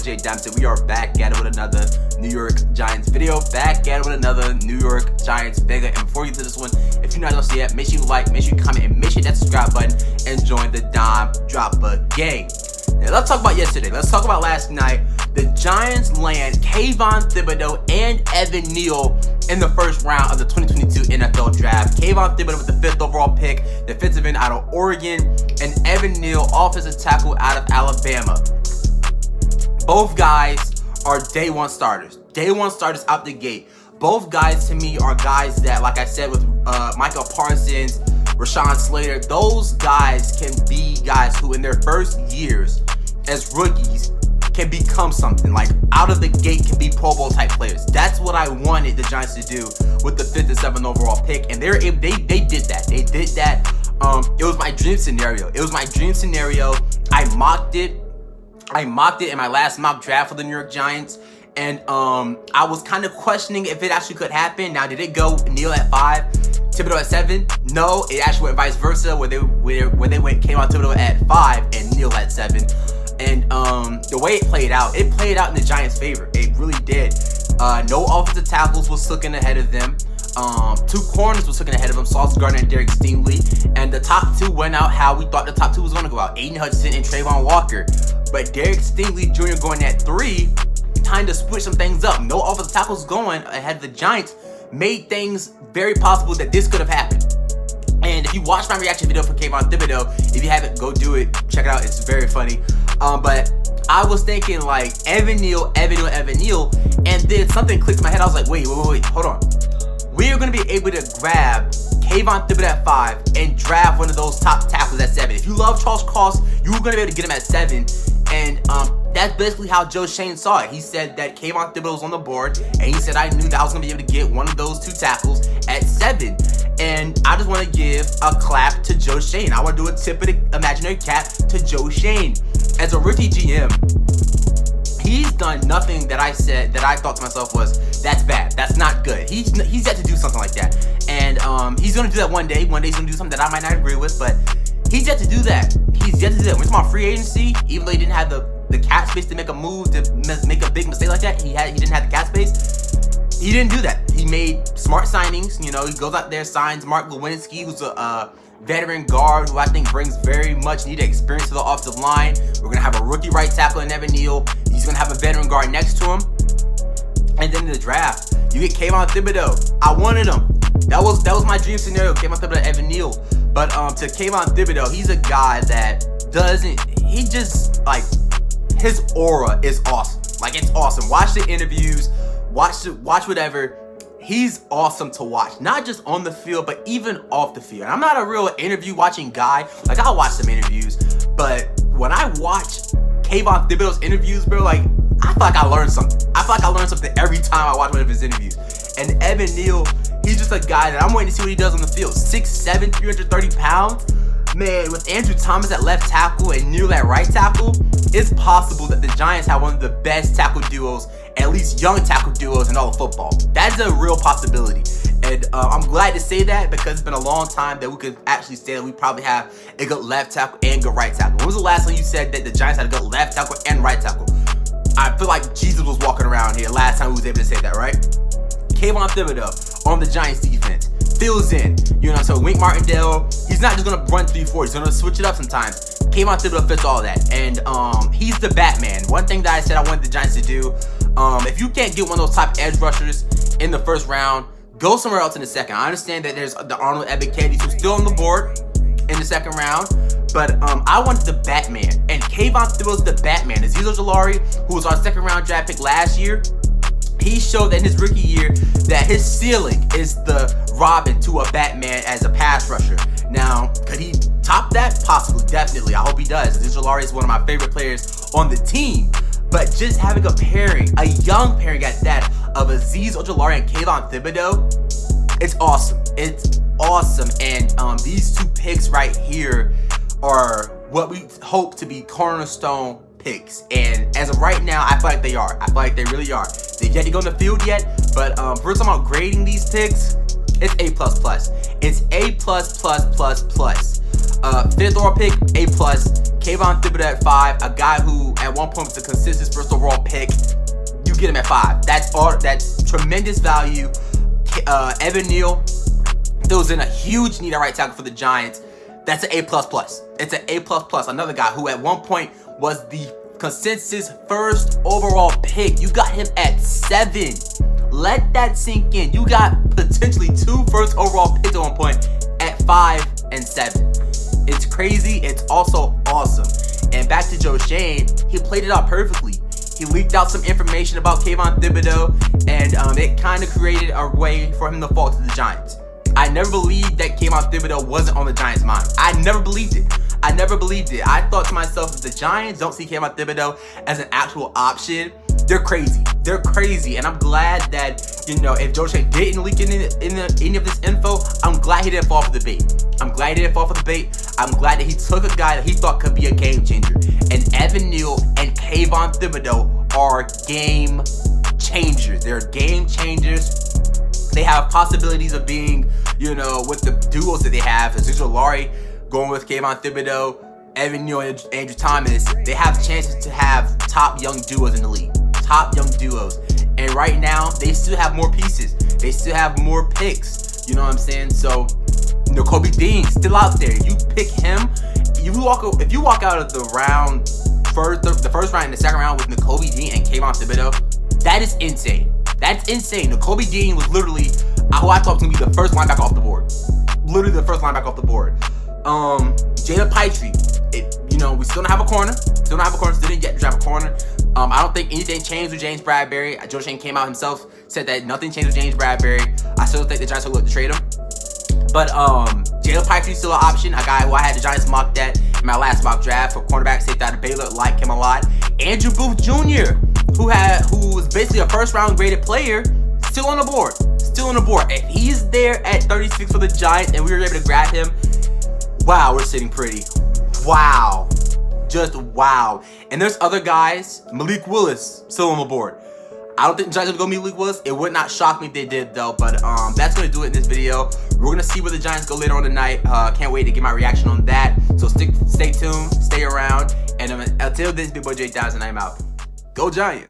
Jay Dempsey. We are back at it with another New York Giants video. Back at it with another New York Giants video. And before you get to this one, if you're not gonna see it, make sure you like, make sure you comment, and make sure you hit that subscribe button and join the Dime Dropper gang. Now let's talk about yesterday. Let's talk about last night. The Giants land Kayvon Thibodeaux and Evan Neal in the first round of the 2022 NFL Draft. Kayvon Thibodeaux with the 5th overall pick, defensive end out of Oregon, and Evan Neal, offensive tackle out of Alabama. Both guys are day one starters. Day one starters out the gate. Both guys to me are guys that, like I said with Michael Parsons, Rashawn Slater, those guys can be guys who in their first years as rookies can become something. Like out of the gate can be Pro Bowl type players. That's what I wanted the Giants to do with the 5th and 7th overall pick, and they did that. They did that. It was my dream scenario. It was my dream scenario. I mocked it in my last mock draft for the New York Giants, and I was kind of questioning if it actually could happen. Now, did it go Neal at 5, Thibodeaux at 7? No, it actually went vice versa, where they went Kayvon Thibodeaux at 5 and Neal at 7. And the way it played out in the Giants' favor. It really did. No offensive tackles was looking ahead of them. 2 corners was looking ahead of them, Sauce Gardner and Derek Stingley. And the top 2 went out how we thought the top 2 was going to go out, Aiden Hudson and Trayvon Walker. But Derek Stingley Jr. going at 3 kind of switched some things up. No offensive tackles going ahead of the Giants made things very possible that this could have happened. And if you watch my reaction video for Kayvon Thibodeaux, if you haven't, go do it. Check it out. It's very funny. But I was thinking like Evan Neal, and then something clicked in my head. I was like, wait, hold on. We are going to be able to grab Kayvon Thibodeaux at 5 and draft one of those top tackles at 7. If you love Charles Cross, you're going to be able to get him at 7. And that's basically how Joe Schoen saw it. He said that Kayvon Thibodeaux was on the board, and he said I knew that I was going to be able to get one of those 2 tackles at 7. And I just want to give a clap to Joe Schoen. I want to do a tip of the imaginary cap to Joe Schoen. As a rookie GM, he's done nothing that I thought to myself was, that's bad, that's not good. He's yet to do something like that. And he's going to do that one day. One day he's going to do something that I might not agree with, but he's yet to do that. He's yet to do that. When it's about free agency, even though he didn't have the cap space to make a move, to make a big mistake like that, he didn't have the cap space. He didn't do that. He made smart signings. You know, he goes out there, signs Mark Lewinsky, who's a veteran guard who I think brings very much needed experience to the offensive line. We're going to have a rookie right tackle in Evan Neal. He's going to have a veteran guard next to him. And then in the draft, you get Kayvon Thibodeaux. I wanted him. That was my dream scenario, Kayvon Thibodeaux and Evan Neal. But to Kayvon Thibodeaux, he's a guy that his aura is awesome. Like, it's awesome. Watch the interviews, watch whatever. He's awesome to watch, not just on the field, but even off the field. And I'm not a real interview watching guy. Like, I'll watch some interviews, but when I watch Kayvon Thibodeaux's interviews, bro, like, I feel like I learned something. I feel like I learned something every time I watch one of his interviews. And Evan Neal, he's just a guy that I'm waiting to see what he does on the field. 6'7", 330 pounds. Man, with Andrew Thomas at left tackle and Neal at right tackle, it's possible that the Giants have one of the best tackle duos, at least young tackle duos in all of football. That's a real possibility. And I'm glad to say that because it's been a long time that we could actually say that we probably have a good left tackle and good right tackle. When was the last time you said that the Giants had a good left tackle and right tackle? I feel like Jesus was walking around here last time we was able to say that, right? Kayvon Thibodeaux on the Giants defense fills in. You know, so Wink Martindale, he's not just going to run 3-4. He's going to switch it up sometimes. Kayvon Thibodeaux fits all that. And he's the Batman. One thing that I said I wanted the Giants to do, if you can't get one of those top edge rushers in the first round, go somewhere else in the second. I understand that there's the Arnold Ebiketie who's still on the board in the second round. But I wanted the Batman. And Kayvon Thibodeaux's the Batman. Azeez Ojulari, who was our second round draft pick last year, he showed that in his rookie year that his ceiling is the Robin to a Batman as a pass rusher. Now, could he top that? Possibly, definitely. I hope he does. Azeez Ojulari is one of my favorite players on the team. But just having a pairing, a young pairing at that, of Azeez Ojulari and Kayvon Thibodeaux, it's awesome. It's awesome. And these 2 picks right here are what we hope to be cornerstone picks. And as of right now, I feel like they are. I feel like they really are. They've yet to go on the field yet, but first I'm out grading these picks, it's A++. It's A+++++. 5th overall pick, A+. Kayvon Thibodeaux at 5, a guy who at one point was a consistent first overall pick. You get him at 5. That's tremendous value. Evan Neal fills in a huge need at right tackle for the Giants. That's an A++. It's an A++. Another guy who at one point was the consensus first overall pick. You got him at 7. Let that sink in. You got potentially 2 first overall picks at one point at 5 and 7. It's crazy. It's also awesome. And back to Joe Schoen, he played it out perfectly. He leaked out some information about Kayvon Thibodeaux, and it kind of created a way for him to fall to the Giants. I never believed that Kayvon Thibodeaux wasn't on the Giants' mind. I never believed it. I thought to myself, if the Giants don't see Kayvon Thibodeaux as an actual option, they're crazy. And I'm glad that, if Joe Schoen didn't leak any of this info, I'm glad he didn't fall for the bait. I'm glad that he took a guy that he thought could be a game changer. And Evan Neal and Kayvon Thibodeaux are game changers. They're game changers. They have possibilities of being, with the duos that they have, Aziz Larry going with Kayvon Thibodeaux, Evan Neal and Andrew Thomas. They have chances to have top young duos in the league. And right now, they still have more pieces. They still have more picks. You know what I'm saying? So, Kobe Dean's still out there. You pick him. If you walk out of the first round and the second round with Nakobe Dean and Kayvon Thibodeaux, that is insane. That's insane. Nakobe Dean was literally who I thought was gonna be the first linebacker off the board. Literally the first linebacker off the board. Jada Pitre. We still don't have a corner. Still didn't yet draft a corner. I don't think anything changed with James Bradbury. Joe Schoen came out himself, said that nothing changed with James Bradbury. I still think the Giants will look to trade him. But Jada Pitre still an option. A guy who I had the Giants mocked at in my last mock draft for cornerback, safety out of Baylor, like him a lot. Andrew Booth Jr., who was basically a first round graded player, still on the board. If he's there at 36 for the Giants and we were able to grab him, wow, we're sitting pretty. Wow. Just wow. And there's other guys. Malik Willis still on the board. I don't think the Giants are going to go Malik Willis. It would not shock me if they did, though. But that's going to do it in this video. We're going to see where the Giants go later on tonight. Can't wait to get my reaction on that. So stay tuned, stay around. And until this, Big Boy J Downs, and I'm out. Go Giants.